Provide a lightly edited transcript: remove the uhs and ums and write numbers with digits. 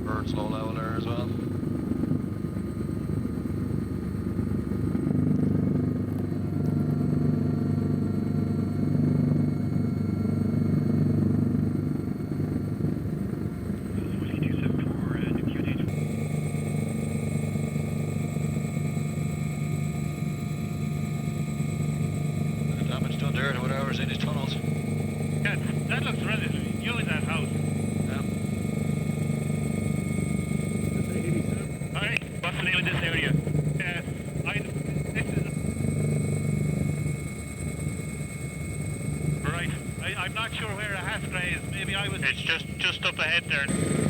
Bird's low level there as well. Damage done there to whatever's in his tunnels. Yeah, that looks relatively new in that house. Yeah. Alright, what's the name of this area? I'm not sure where a Haskell is. Maybe I was... It's just up ahead there.